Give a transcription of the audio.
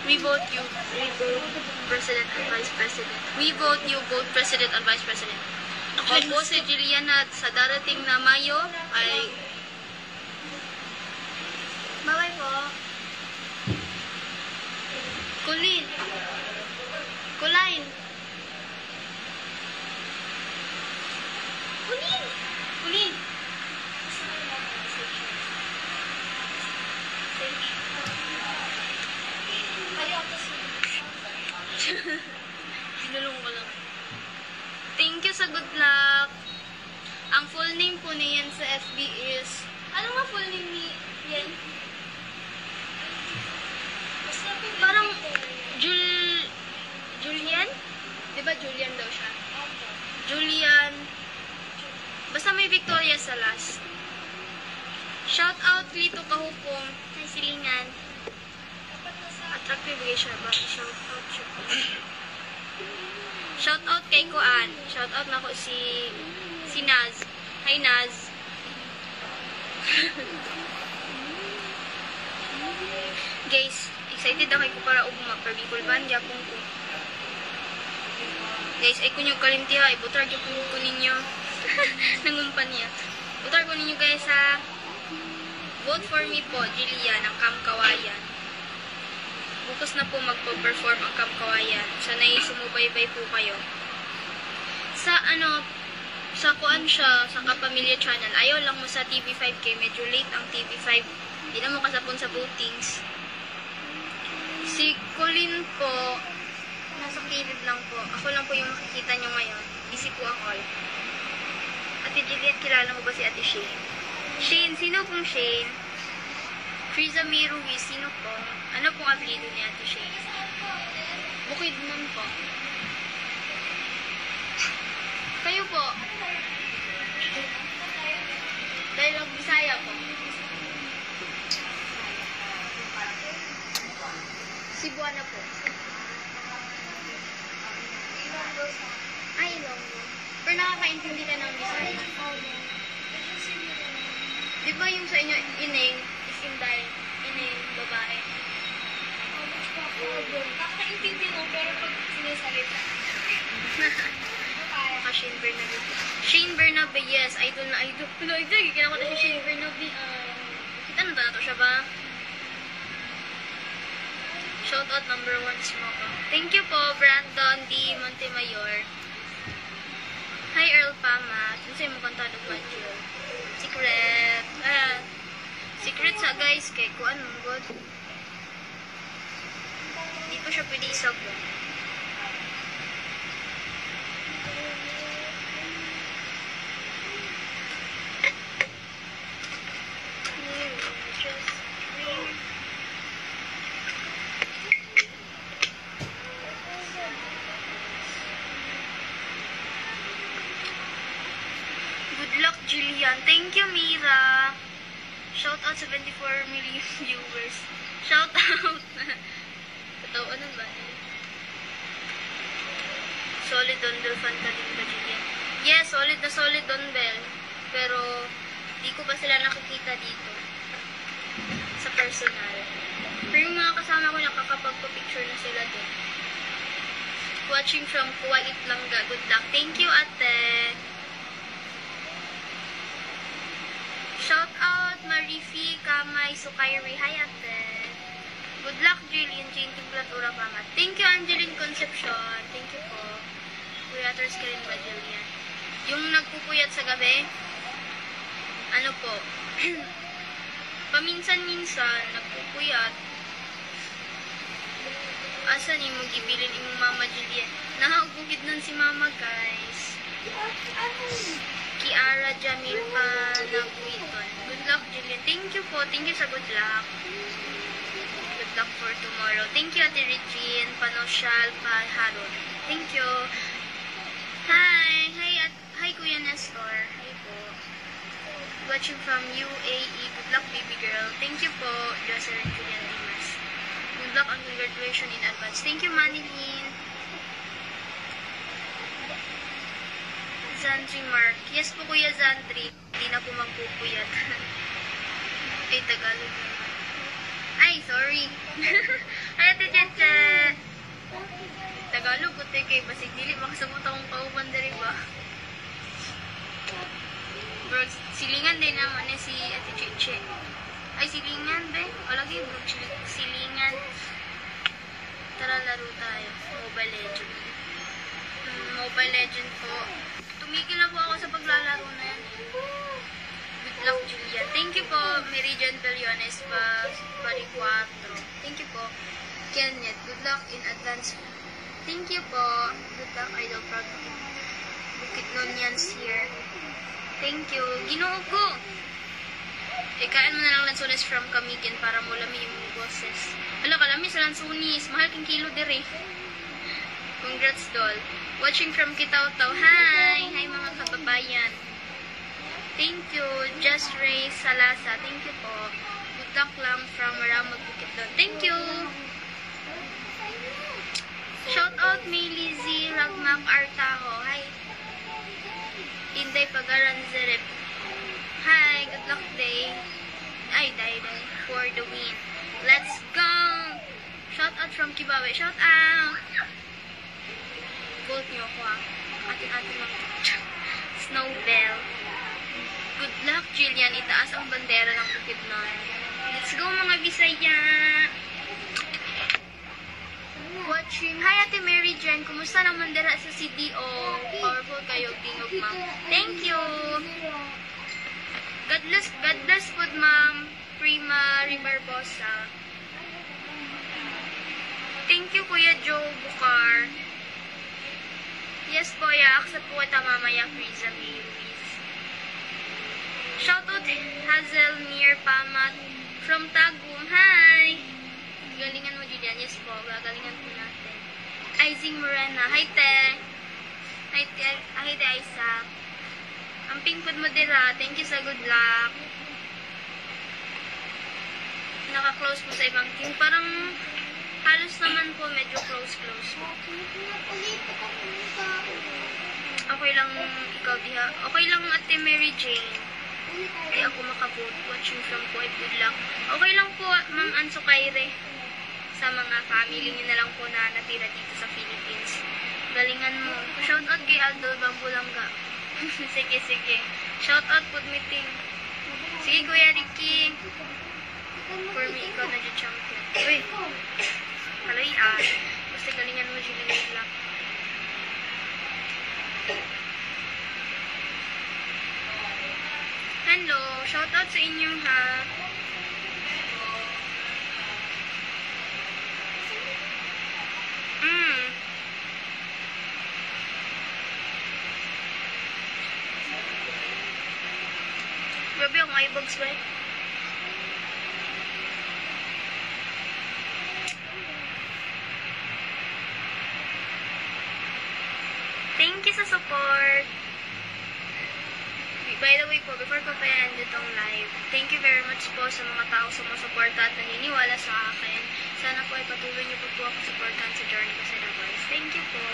We vote you. We vote President and Vice President. We vote you, vote President and Vice President. Ako po si Jillian at sa darating na Mayo ay... Bye-bye po. Kulin. Kulain. Kulin. Kulin. Sinulong ko lang. Thank you sa good luck. Ang full name po niyan sa FB is... Ano nga full name ni yan? Parang... Julian? Diba Julian daw siya? Julian. Basta may Victoria sa last. Shout out Lito Kahupong. Ay, silingan. Attractive siya ba? Shout out siya. Shout out kay Kuan. Shout out na ko si Naz. Hi Naz. Guys, excited ako ko para ugma per Bicol Band yapon ko. Guys, ay kunyong kalimtiha, ibutar yung ko ninyo. Nangumpan niya. Butar ko ninyo guys ha. Vote for me po, Jillian, ng Camp Kawayan. Bukas na po magpo-perform ang Camp Kawayan. Sana'y sumubaybay po kayo. Sa kuan siya, sa Kapamilya Channel. Ayaw lang mo sa TV5 kay medyo late ang TV5. Hindi na mo kasapon sa votings. Si Colin po, nasa kilid lang po. Ako lang po yung makikita nyo ngayon. Busy po ako. Ate Jillian, kilala mo ba si Ate Shane? Shane, sino pong Shane? Friza Miruwi, sino po? Ano pong apelido ni Ate Shane? Bukidnon po. Kayo po? Dialogue Bisaya po. Cebuana po. Ay, Ilonggo. Pero nakakaintindi ka ng Bisaya. Di ba yung sa inyo, ineng, isinday, ineng, babae? Nakakaintindi mo, pero pag sinasalita. Shane Bernabe. Shane Bernabe, yes. Idol na idol. Hello, idol. Kinakot na si Shane Bernabe. Kita na ba na to siya ba? Shoutout number 1 Smoka. Thank you po, Brandon D. Montemayor. Hi, Earl Pama. Ano sa'yo mo kantado ba, Jill? Secret. Secret sa guys. Kay kuan mo, God. Hindi po siya pwede isag po. Thank you, Mira. Shout out 74 million viewers. Shout out. Katawaan ba? Solid Donbell fan ka din ba, Julian? Yes, solid na solid Donbell. Pero, di ko pa sila nakikita dito. Sa personal. Pero yung mga kasama ko, nakakapagpa-picture na sila doon. Watching from Kuwait Langga. Good luck. Thank you, ate. Shout out Marifi Kamay Sukairi. Hi, ate. Good luck, Jillian. Jane Tinglat Urapama. Thank you, Angeline Concepcion. Thank you po. Puyaters ka rin ba, Jillian? Yung nagpupuyat sa gabi, ano po, paminsan-minsan, nagpupuyat. Asan yung magibilin yung mama, Jillian? Nakagugid nun si mama, guys. Kiara Jamil Panaguiton. Good luck, Jillian. Thank you po. Thank you sa good luck. Good luck for tomorrow. Thank you, Ate Regine Panosyal Paharon. Thank you. Hi. Hi, Kuya Nestor. Hi po. Watching from UAE. Good luck, baby girl. Thank you po, Jocelyn Julian Dimas. Good luck and congratulations in advance. Thank you, Manilyn. Zandri Mark. Yes po, Kuya Zandri. Hindi na po magpupuyat. Ay, Tagalog naman. Ay, sorry. Ay, Ate Jetja. Julian. Tara, laro tayo. Mobile Legend. Mobile Legend po. Tumigil na po ako sa paglalaro na yan. Good luck, Julian. Thank you po, Meridian Bellones pa, Baricuatro. Thank you po. Kenneth, good luck in advance. Thank you po. Good luck, Idol Proud. Bukit Nonyans here. Thank you. Ginoo ko. Kain mo na lang lansunis from Camiguin para mo lami yung boses. Hala, kalami sa lansunis. Mahal king kilo dire. Congrats, doll. Watching from Kitaw-Taw. Hi! Hi, mga kababayan. Thank you. Just Ray Salasa. Thank you po. Good luck lang from Maramag Bukidnon. Thank you. Shout out may Lizzie Ragmak Artaho. Hi. Inday Pagaran Zerep. Hi. Good luck day. Ay, day. For the win. Let's go. Shout out from Kibawe. Shout out. Vote nyo ako ah. Atin-atin lang. Snowbell. Good luck, Jillian. Itaas ang bandera ng Bukidnon. Let's go, mga Bisaya! Watching. Hi, Ate Mary Jen. Kumusta naman dira sa CDO? Powerful kayo, tingog, ma'am. Thank you! God bless food, ma'am. Prima Ribarbosa. Thank you, Kuya Joe Bukar. Yes, Kuya. Accept po ito mamaya, Friza May Ruiz. Shoutout Hazel near Pamat from Tagum. Hi! Galingan mo, Julian. Yes po. Gagalingan po natin. Izing Morena. Hi, Te. Hi, Te. Hi, Te, Isa. Ang pink food mo dira. Thank you sa good luck. Naka-close po sa ibang team. Parang halos naman po medyo close po. Okay lang ikaw diha. Okay lang, Ate Mary Jane. Ay ako makabote. Watching from Kuwait. Good luck. Okay lang po, Ma'am Anso Kaire. Sa mga family niyo na lang po na natira dito sa Philippines. Galingan mo. Shoutout kay Aldo Bambulanga. Sige, sige. Shoutout po meeting. Sige, Kuya Ricky. For me, ikaw na dyan champion. Uy. Haloy ah. Basta galingan mo dyan good luck. Hello. Shoutout sa inyong ha. Grabe akong eyebags ba? Thank you sa support. By the way po, before ko pa yan ditong live, thank you very much po sa mga tao sumusuporta at naniniwala sa akin. Sana po ay patuloy niyo po ako supportan sa journey ko sa The Voice. Thank you po.